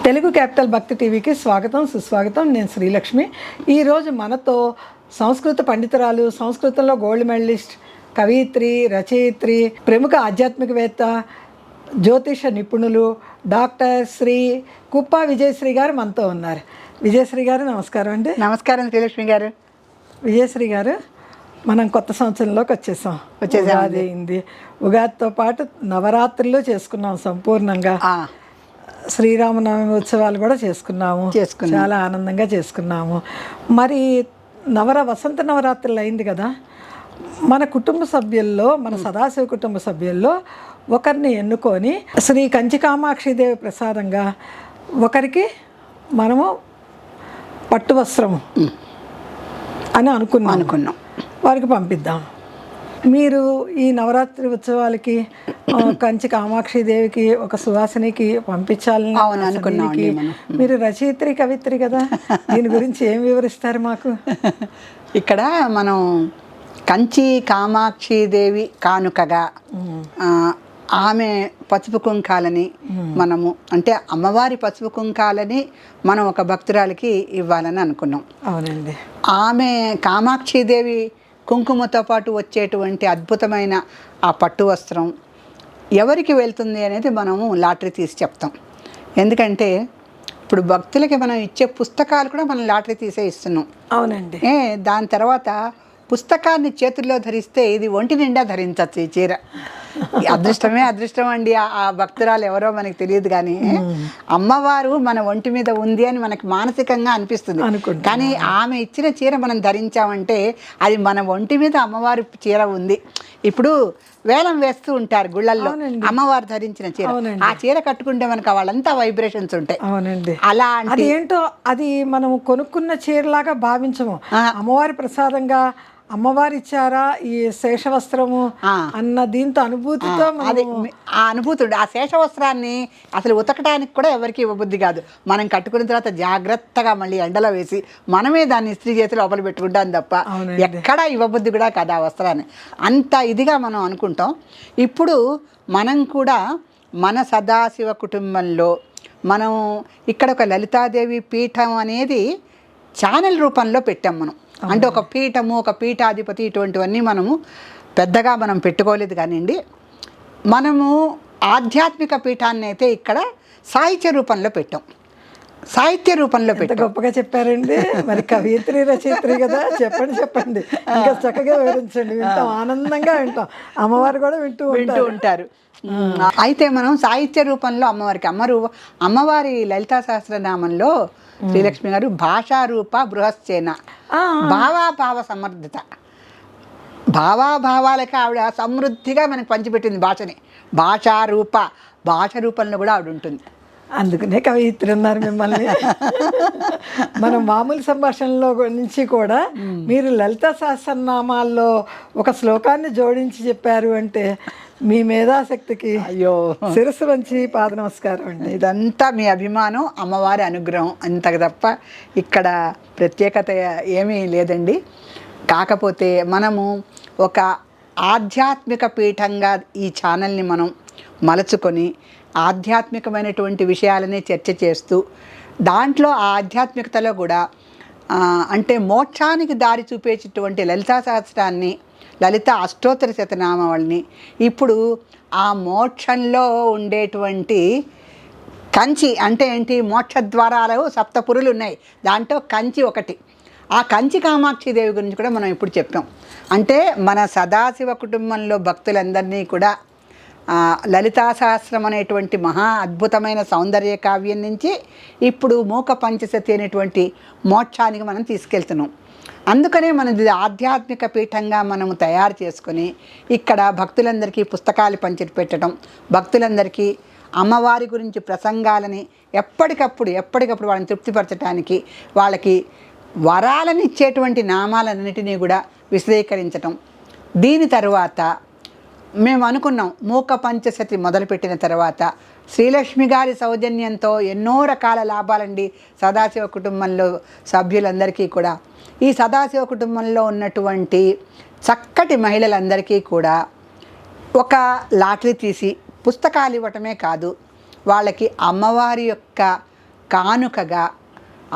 Telugu capital భక్తి టీవీకి స్వాగతం సుస్వాగతం. నేను శ్రీలక్ష్మి. ఈరోజు మనతో సంస్కృత పండితురాలు, సంస్కృతంలో గోల్డ్ మెడలిస్ట్, కవయిత్రి, రచయిత్రి, ప్రముఖ ఆధ్యాత్మికవేత్త, జ్యోతిష నిపుణులు డాక్టర్ శ్రీ కుప్ప విజయశ్రీ గారు మనతో ఉన్నారు. విజయశ్రీ గారు నమస్కారం అండి. నమస్కారం శ్రీలక్ష్మి గారు. విజయశ్రీ గారు, మనం కొత్త సంవత్సరంలోకి వచ్చేసాం. ఉగాది అయింది. ఉగాదితో పాటు నవరాత్రులు చేసుకున్నాం సంపూర్ణంగా. శ్రీరామనవమి ఉత్సవాలు కూడా చేసుకున్నాము. చాలా ఆనందంగా చేసుకున్నాము. మరి వసంత నవరాత్రులు అయింది కదా. మన కుటుంబ సభ్యుల్లో, మన సదాశివ కుటుంబ సభ్యుల్లో ఒకరిని ఎన్నుకొని శ్రీ కంచి కామాక్షిదేవి ప్రసాదంగా ఒకరికి మనము పట్టు వస్త్రము అని అనుకున్నాం. వారికి పంపిద్దాం. మీరు ఈ నవరాత్రి ఉత్సవాలకి కంచి కామాక్షిదేవికి ఒక సువాసినికి పంపించాలని అనుకున్నాను. మీరు రచయిత్రి, కవిత్రి కదా, దీని గురించి ఏం వివరిస్తారు మాకు? ఇక్కడ మనం కంచి కామాక్షిదేవి కానుకగా ఆమె పసుపు కుంకాలని మనము, అంటే అమ్మవారి పసుపు కుంకాలని మనం ఒక భక్తురాలికి ఇవ్వాలని అనుకున్నాం. అవునండి. ఆమె కామాక్షిదేవి కుంకుమతో పాటు వచ్చేటువంటి అద్భుతమైన ఆ పట్టు వస్త్రం ఎవరికి వెళ్తుంది అనేది మనము లాటరీ తీసి చెప్తాం. ఎందుకంటే ఇప్పుడు భక్తులకి మనం ఇచ్చే పుస్తకాలు కూడా మనం లాటరీ తీసే ఇస్తున్నాం. అవునండి. దాని తర్వాత పుస్తకాన్ని చేతుల్లో ధరిస్తే ఇది ఒంటి నిండా ధరించవచ్చు ఈ చీర. అదృష్టం అండి. ఆ భక్తురాలు ఎవరో మనకి తెలియదు, కానీ అమ్మవారు మన ఒంటి మీద ఉంది అని మనకి మానసికంగా అనిపిస్తుంది. కానీ ఆమె ఇచ్చిన చీర మనం ధరించామంటే అది మన ఒంటి మీద అమ్మవారి చీర ఉంది. ఇప్పుడు వేలం వేస్తూ ఉంటారు గుళ్ళల్లో అమ్మవారు ధరించిన చీర. ఆ చీర కట్టుకుంటే మనకు వాళ్ళంతా వైబ్రేషన్స్ ఉంటాయి. అవునండి. అలా అది ఏంటో, అది మనం కొనుక్కున్న చీరలాగా భావించము. అమ్మవారి ప్రసాదంగా అమ్మవారు ఇచ్చారా ఈ శేషవస్త్రము అన్న దీంతో అనుభూతితో అది ఆ అనుభూతి ఉండే. ఆ శేషవస్త్రాన్ని అసలు ఉతకడానికి కూడా ఎవరికి ఇవ్వబుద్ధి కాదు. మనం కట్టుకున్న తర్వాత జాగ్రత్తగా మళ్ళీ ఎండలో వేసి మనమే దాన్ని ఇస్త్రీ చేసి లోపల పెట్టుకుంటాం తప్ప ఎక్కడా ఇవ్వబుద్ధి కూడా కాదు ఆ వస్త్రాన్ని. అంత ఇదిగా మనం అనుకుంటాం. ఇప్పుడు మనం కూడా మన సదాశివ కుటుంబంలో మనం ఇక్కడ ఒక లలితాదేవి పీఠం అనేది ఛానల్ రూపంలో పెట్టాం మనం. అంటే ఒక పీఠము, ఒక పీఠాధిపతి, ఇటువంటివన్నీ మనము పెద్దగా మనం పెట్టుకోలేదు. కానివ్వండి, మనము ఆధ్యాత్మిక పీఠాన్ని అయితే ఇక్కడ సాహిత్య రూపంలో పెట్టాం. సాహిత్య రూపంలో పెట్టాం. గొప్పగా చెప్పారండి. మరి కవయిత్రి, రచయిత్రి కదా, చెప్పండి ఇంకా చక్కగా వివరించండి. వింటాం, ఆనందంగా వింటాం. అమ్మవారు కూడా వింటూ ఉంటారు. అయితే మనం సాహిత్య రూపంలో అమ్మవారి లలితా సహస్రనామంలో శ్రీలక్ష్మి గారు భాషారూప బృహస్సేన, భావాభావ సమర్థత, భావాభావాలకి ఆవిడ సమృద్ధిగా మనకి పంచిపెట్టింది భాషని. భాష రూపంలో కూడా ఆవిడ ఉంటుంది. అందుకనే కవయిత్రి అన్నారు మిమ్మల్ని. మనం మామూలు సంభాషణలో నుంచి కూడా మీరు లలిత సహస్రనామాల్లో ఒక శ్లోకాన్ని జోడించి చెప్పారు అంటే మీ మేధాశక్తికి అయ్యో శిరస్సు వంచి పాద నమస్కారం అండి. ఇదంతా మీ అభిమానం, అమ్మవారి అనుగ్రహం, అంతకు తప్ప ఇక్కడ ప్రత్యేకత ఏమీ లేదండి. కాకపోతే మనము ఒక ఆధ్యాత్మిక పీఠంగా ఈ ఛానల్ని మనం మలచుకొని ఆధ్యాత్మికమైనటువంటి విషయాలనే చర్చ చేస్తూ దాంట్లో ఆ ఆధ్యాత్మికతలో కూడా అంటే మోక్షానికి దారి చూపేటటువంటి లలితా సహస్రాన్ని, లలిత అష్టోత్తర శతనామావళిని, ఇప్పుడు ఆ మోక్షంలో ఉండేటువంటి కంచి అంటే ఏంటి, మోక్షద్వారాలు సప్తపురులు ఉన్నాయి, దాంట్లో కంచి ఒకటి. ఆ కంచి కామాక్షిదేవి గురించి కూడా మనం ఇప్పుడు చెప్పాం. అంటే మన సదాశివ కుటుంబంలో భక్తులందరినీ కూడా లలితా సహస్రం అనేటువంటి మహా అద్భుతమైన సౌందర్య కావ్యం నుంచి ఇప్పుడు మూక పంచశతి అనేటువంటి మోక్షానికి మనం తీసుకెళ్తున్నాం. అందుకనే మనది ఆధ్యాత్మిక పీఠంగా మనము తయారు చేసుకొని ఇక్కడ భక్తులందరికీ పుస్తకాలు పంచిపెట్టడం, భక్తులందరికీ అమ్మవారి గురించి ప్రసంగాలని ఎప్పటికప్పుడు వాళ్ళని తృప్తిపరచడానికి, వాళ్ళకి వరాలను ఇచ్చేటువంటి నామాలన్నిటినీ కూడా విశదీకరించటం. దీని తర్వాత మేము అనుకున్నాం, మూక పంచశతి మొదలుపెట్టిన తర్వాత శ్రీలక్ష్మి గారి సౌజన్యంతో ఎన్నో రకాల లాభాలండి సదాశివ కుటుంబంలో సభ్యులందరికీ కూడా. ఈ సదాశివ కుటుంబంలో ఉన్నటువంటి చక్కటి మహిళలందరికీ కూడా ఒక లాటరీ తీసి పుస్తకాలు ఇవ్వటమే కాదు, వాళ్ళకి అమ్మవారి యొక్క కానుకగా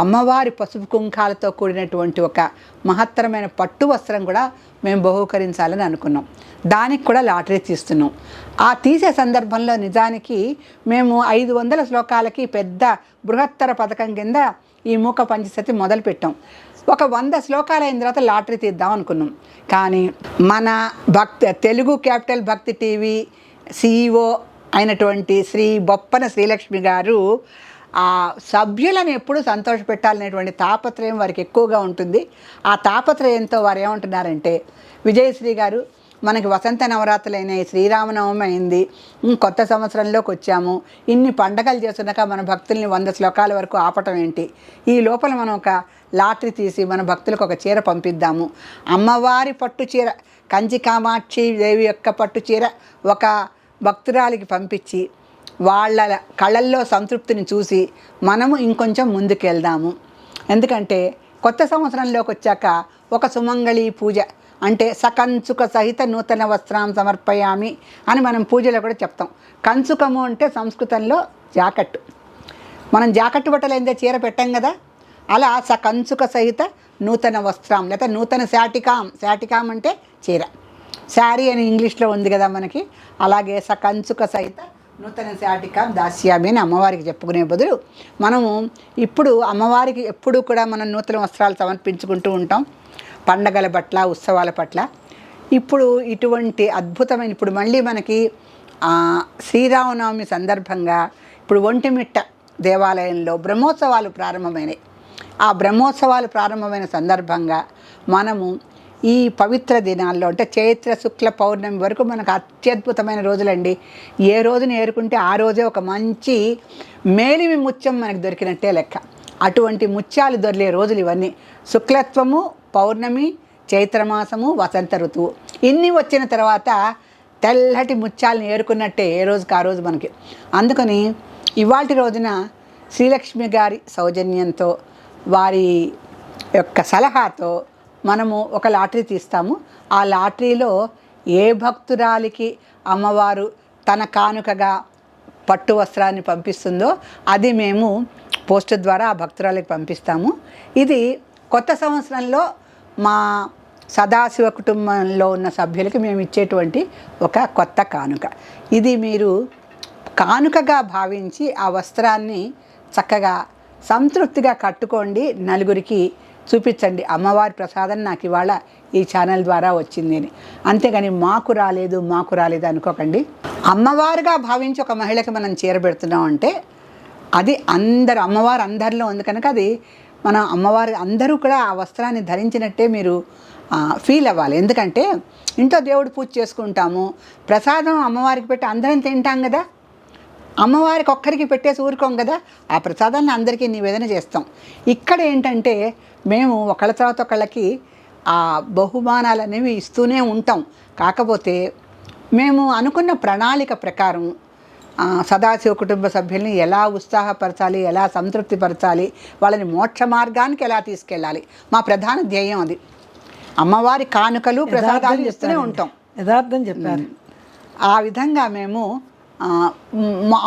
అమ్మవారి పసుపు కుంకాలతో కూడినటువంటి ఒక మహత్తరమైన పట్టు వస్త్రం కూడా మేము బహూకరించాలని అనుకున్నాం. దానికి కూడా లాటరీ తీస్తున్నాం. ఆ తీసే సందర్భంలో నిజానికి మేము 500 శ్లోకాలకి పెద్ద బృహత్తర పథకం కింద ఈ మూక పంచశతి మొదలుపెట్టాం. ఒక 100 శ్లోకాలు అయిన తర్వాత లాటరీ తీద్దాం అనుకున్నాం. కానీ మన తెలుగు క్యాపిటల్ భక్తి టీవీ CEO అయినటువంటి శ్రీ బొప్పన శ్రీలక్ష్మి గారు ఆ సభ్యులను ఎప్పుడు సంతోషపెట్టాలనేటువంటి తాపత్రయం వారికి ఎక్కువగా ఉంటుంది. ఆ తాపత్రయంతో వారు ఏమంటున్నారంటే, విజయశ్రీ గారు, మనకి వసంత నవరాత్రులు అయినాయి, శ్రీరామనవమి అయింది, కొత్త సంవత్సరంలోకి వచ్చాము, ఇన్ని పండగలు చేస్తున్నాక మన భక్తుల్ని 100 శ్లోకాల వరకు ఆపటం ఏంటి? ఈ లోపల మనం ఒక లాటరీ తీసి మన భక్తులకు ఒక చీర పంపిద్దాము. అమ్మవారి పట్టు చీర, కంచి కామాక్షి దేవి యొక్క పట్టు చీర ఒక భక్తురాలికి పంపించి వాళ్ళ కళ్ళల్లో సంతృప్తిని చూసి మనము ఇంకొంచెం ముందుకెళ్దాము. ఎందుకంటే కొత్త సంవత్సరంలోకి వచ్చాక ఒక సుమంగళి పూజ అంటే సకంచుక సహిత నూతన వస్త్రం సమర్పయామి అని మనం పూజలో కూడా చెప్తాం. కంచుకము అంటే సంస్కృతంలో జాకెట్టు. మనం జాకెట్టు బట్టలు ఏందే చీర పెట్టాం కదా, అలా సకంచుక సహిత నూతన వస్త్రం లేదా నూతన శాటికాం అంటే చీర. శారీ అని ఇంగ్లీష్లో ఉంది కదా మనకి, అలాగే సకంచుక సహిత నూతన శాటికాం దాస్యామి అని అమ్మవారికి చెప్పుకునే బదులు మనము ఇప్పుడు అమ్మవారికి ఎప్పుడు కూడా మనం నూతన వస్త్రాలు సమర్పించుకుంటూ ఉంటాం పండగల పట్ల, ఉత్సవాల పట్ల. ఇప్పుడు ఇటువంటి అద్భుతమైన, ఇప్పుడు మళ్ళీ మనకి శ్రీరామనవమి సందర్భంగా ఇప్పుడు ఒంటిమిట్ట దేవాలయంలో బ్రహ్మోత్సవాలు ప్రారంభమైనాయి. ఆ బ్రహ్మోత్సవాలు ప్రారంభమైన సందర్భంగా మనము ఈ పవిత్ర దినాల్లో అంటే చైత్ర శుక్ల పౌర్ణమి వరకు మనకు అత్యద్భుతమైన రోజులండి. ఏ రోజుని ఏరుకుంటే ఆ రోజే ఒక మంచి మేలిమి ముత్యం మనకు దొరికినట్టే లెక్క. అటువంటి ముత్యాలు దొరికే రోజులు ఇవన్నీ. శుక్లత్వము, పౌర్ణమి, చైత్రమాసము, వసంత ఋతువు ఇన్ని వచ్చిన తర్వాత తెల్లటి ముత్యాలను ఏరుకున్నట్టే ఏ రోజుకి ఆ రోజు మనకి. అందుకని ఇవాల్టి రోజున శ్రీలక్ష్మి గారి సౌజన్యంతో, వారి యొక్క సలహాతో మనము ఒక లాటరీ తీస్తాము. ఆ లాటరీలో ఏ భక్తురాలికి అమ్మవారు తన కానుకగా పట్టు వస్త్రాన్ని పంపిస్తుందో అది మేము పోస్ట్ ద్వారా ఆ భక్తురాలికి పంపిస్తాము. ఇది కొత్త సంవత్సరంలో మా సదాశివ కుటుంబంలో ఉన్న సభ్యులకి మేము ఇచ్చేటువంటి ఒక కొత్త కానుక. ఇది మీరు కానుకగా భావించి ఆ వస్త్రాన్ని చక్కగా సంతృప్తిగా కట్టుకోండి, నలుగురికి చూపించండి. అమ్మవారి ప్రసాదం నాకు ఇవాళ ఈ ఛానల్ ద్వారా వచ్చింది అని. అంతేగాని మాకు రాలేదు అనుకోకండి. అమ్మవారుగా భావించి ఒక మహిళకి మనం చీర పెడుతున్నాం అంటే అది అమ్మవారు అందరిలో ఉంది కనుక అది మన అమ్మవారి అందరూ కూడా ఆ వస్త్రాన్ని ధరించినట్టే మీరు ఫీల్ అవ్వాలి. ఎందుకంటే ఇంట్లో దేవుడు పూజ చేసుకుంటాము, ప్రసాదం అమ్మవారికి పెట్టి అందరం తింటాం కదా, అమ్మవారికి ఒక్కరికి పెట్టేసి ఊరుకోం కదా, ఆ ప్రసాదాన్ని అందరికీ నివేదన చేస్తాం. ఇక్కడ ఏంటంటే మేము ఒకళ్ళ తర్వాత ఒకళ్ళకి ఆ బహుమానాలు అనేవి ఇస్తూనే ఉంటాం. కాకపోతే మేము అనుకున్న ప్రణాళిక ప్రకారం సదాశివ కుటుంబ సభ్యుల్ని ఎలా ఉత్సాహపరచాలి, ఎలా సంతృప్తిపరచాలి, వాళ్ళని మోక్ష మార్గానికి ఎలా తీసుకెళ్ళాలి, మా ప్రధాన ధ్యేయం అది. అమ్మవారి కానుకలు ప్రసాదాలు ఇస్తూనే ఉంటాం. యథార్థం చెప్పారు. ఆ విధంగా మేము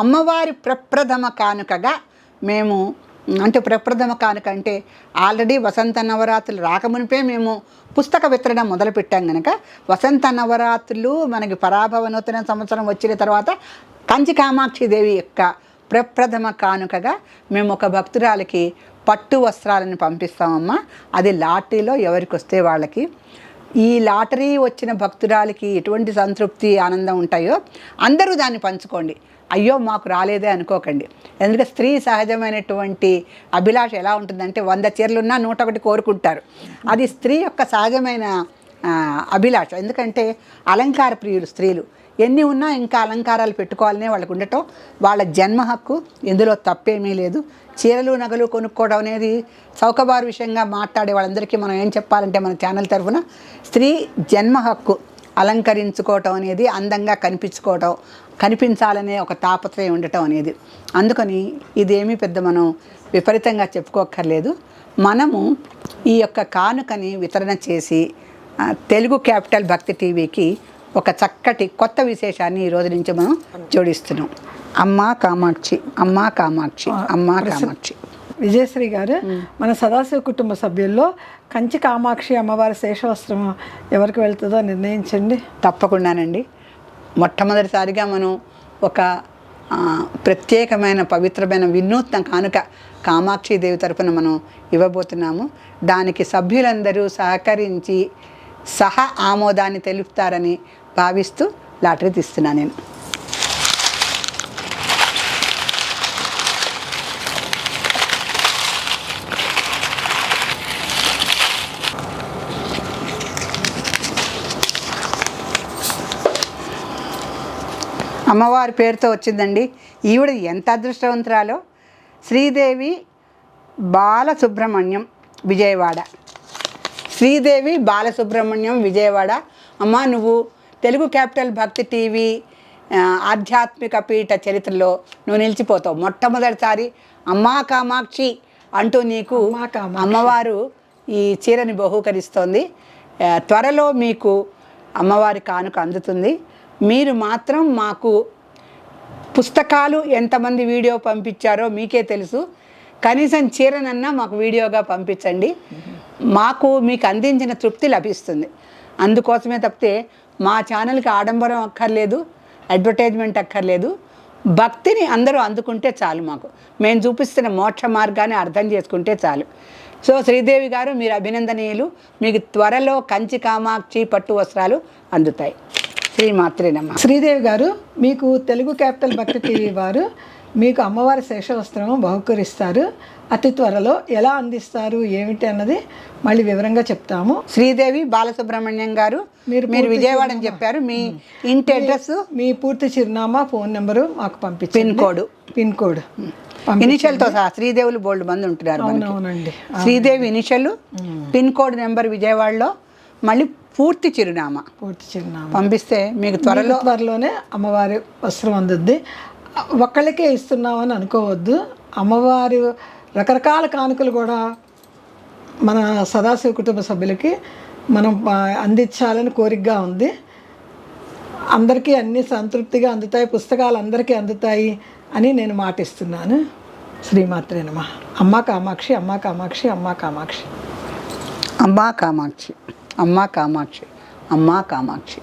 అమ్మవారి ప్రప్రథమ కానుకగా మేము అంటే ప్రప్రథమ కానుక అంటే ఆల్రెడీ వసంత నవరాత్రులు రాకమునిపే మేము పుస్తక వితరణ మొదలుపెట్టాం కనుక వసంత నవరాత్రులు మనకి పరాభవ నూతన సంవత్సరం వచ్చిన తర్వాత కంచి కామాక్షి దేవి యొక్క ప్రప్రథమ కానుకగా మేము ఒక భక్తురాలకి పట్టు వస్త్రాలను పంపిస్తామమ్మా. అది లాటరీలో ఎవరికి వస్తే వాళ్ళకి. ఈ లాటరీ వచ్చిన భక్తురాలకి ఎటువంటి సంతృప్తి, ఆనందం ఉంటాయో అందరూ దాన్ని పంచుకోండి. అయ్యో మాకు రాలేదే అనుకోకండి. ఎందుకంటే స్త్రీ సహజమైనటువంటి అభిలాష ఎలా ఉంటుందంటే 100 చీరలున్నా 101 కోరుకుంటారు. అది స్త్రీ యొక్క సహజమైన అభిలాష. ఎందుకంటే అలంకార ప్రియులు స్త్రీలు. ఎన్ని ఉన్నా ఇంకా అలంకారాలు పెట్టుకోవాలనే వాళ్ళకు ఉండటం వాళ్ళ జన్మ హక్కు. ఇందులో తప్పేమీ లేదు. చీరలు నగలు కొనుక్కోవడం అనేది చౌకబారు విషయంగా మాట్లాడే వాళ్ళందరికీ మనం ఏం చెప్పాలంటే మన ఛానల్ తరఫున స్త్రీ జన్మ హక్కు. అలంకరించుకోవటం అనేది, అందంగా కనిపించాలనే ఒక తాపత్రయం ఉండటం అనేది. అందుకని ఇదేమీ పెద్ద మనం విపరీతంగా చెప్పుకోక్కర్లేదు. మనము ఈ యొక్క కానుకని వితరణ చేసి తెలుగు క్యాపిటల్ భక్తి టీవీకి ఒక చక్కటి కొత్త విశేషాన్ని ఈ రోజు నుంచి మనం జోడిస్తున్నాం. అమ్మా కామాక్షి, అమ్మా కామాక్షి, అమ్మా కామాక్షి. విజయశ్రీ గారు, మన సదాశివ కుటుంబ సభ్యుల్లో కంచి కామాక్షి అమ్మవారి శేషవస్త్రం ఎవరికి వెళ్తుందో నిర్ణయించండి. తప్పకుండానండి. మొట్టమొదటిసారిగా మనం ఒక ప్రత్యేకమైన పవిత్రమైన వినూత్న కానుక కామాక్షిదేవి తరపున మనం ఇవ్వబోతున్నాము. దానికి సభ్యులందరూ సహకరించి ఆమోదాన్ని తెలుపుతారని భావిస్తూ లాటరీ తీస్తున్నాను నేను. అమ్మవారి పేరుతో వచ్చిందండి. ఈవిడ ఎంత అదృష్టవంతురాలో. శ్రీదేవి బాలసుబ్రహ్మణ్యం, విజయవాడ. శ్రీదేవి బాలసుబ్రహ్మణ్యం, విజయవాడ. అమ్మ, నువ్వు తెలుగు క్యాపిటల్ భక్తి టీవీ ఆధ్యాత్మిక పీఠ చరిత్రలో నువ్వు నిలిచిపోతావు. మొట్టమొదటిసారి అమ్మా కామాక్షి అంటూ నీకు అమ్మవారు ఈ చీరని బహూకరిస్తోంది. త్వరలో మీకు అమ్మవారి కానుక అందుతుంది. మీరు మాత్రం మాకు పుస్తకాలు ఎంతమంది వీడియో పంపించారో మీకే తెలుసు. కనీసం చీరనన్నా మాకు వీడియోగా పంపించండి. మీకు అందించిన తృప్తి లభిస్తుంది. అందుకోసమే తప్పితే మా ఛానల్కి ఆడంబరం అక్కర్లేదు, అడ్వర్టైజ్మెంట్ అక్కర్లేదు. భక్తిని అందరూ అందుకుంటే చాలు. మేము చూపిస్తున్న మోక్ష మార్గాన్ని అర్థం చేసుకుంటే చాలు. సో శ్రీదేవి గారు, మీరు అభినందనీయులు. మీకు త్వరలో కంచి కామాక్షి పట్టు వస్త్రాలు అందుతాయి. శ్రీమాత్రేనమ్మ. శ్రీదేవి గారు, మీకు తెలుగు క్యాపిటల్ భక్తి టీవీ వారు మీకు అమ్మవారి శేషవస్త్రం బహుకరిస్తారు. అతి త్వరలో ఎలా అందిస్తారు ఏమిటి అన్నది మళ్ళీ వివరంగా చెప్తాము. శ్రీదేవి బాలసుబ్రహ్మణ్యం గారు, మీరు విజయవాడ అని చెప్పారు. మీ ఇంటి అడ్రస్, మీ పూర్తి చిరునామా, ఫోన్ నెంబరు మాకు పంపించండి. పిన్ కోడ్ ఇనిషియల్తో సహా. శ్రీదేవులు బోల్డ్ మంది ఉంటున్నారు. అవునండి. Sridevi initial, pin code number విజయవాడలో, మళ్ళీ పూర్తి చిరునామా పంపిస్తే మీకు త్వరలోనే అమ్మవారి వస్త్రం అందుద్ది. ఒక్కళ్ళకే ఇస్తున్నామని అనుకోవద్దు. అమ్మవారి రకరకాల కానుకలు కూడా మన సదాశివ కుటుంబ సభ్యులకి మనం అందించాలని కోరికగా ఉంది. అందరికీ అన్నీ సంతృప్తిగా అందుతాయి, పుస్తకాలు అందరికీ అందుతాయి అని నేను మాటిస్తున్నాను. శ్రీమాత్రే నమః. అమ్మా కామాక్షి, అమ్మా కామాక్షి, అమ్మా కామాక్షి, అమ్మా కామాక్షి, అమ్మా కామాక్షి, అమ్మా కామాక్షి.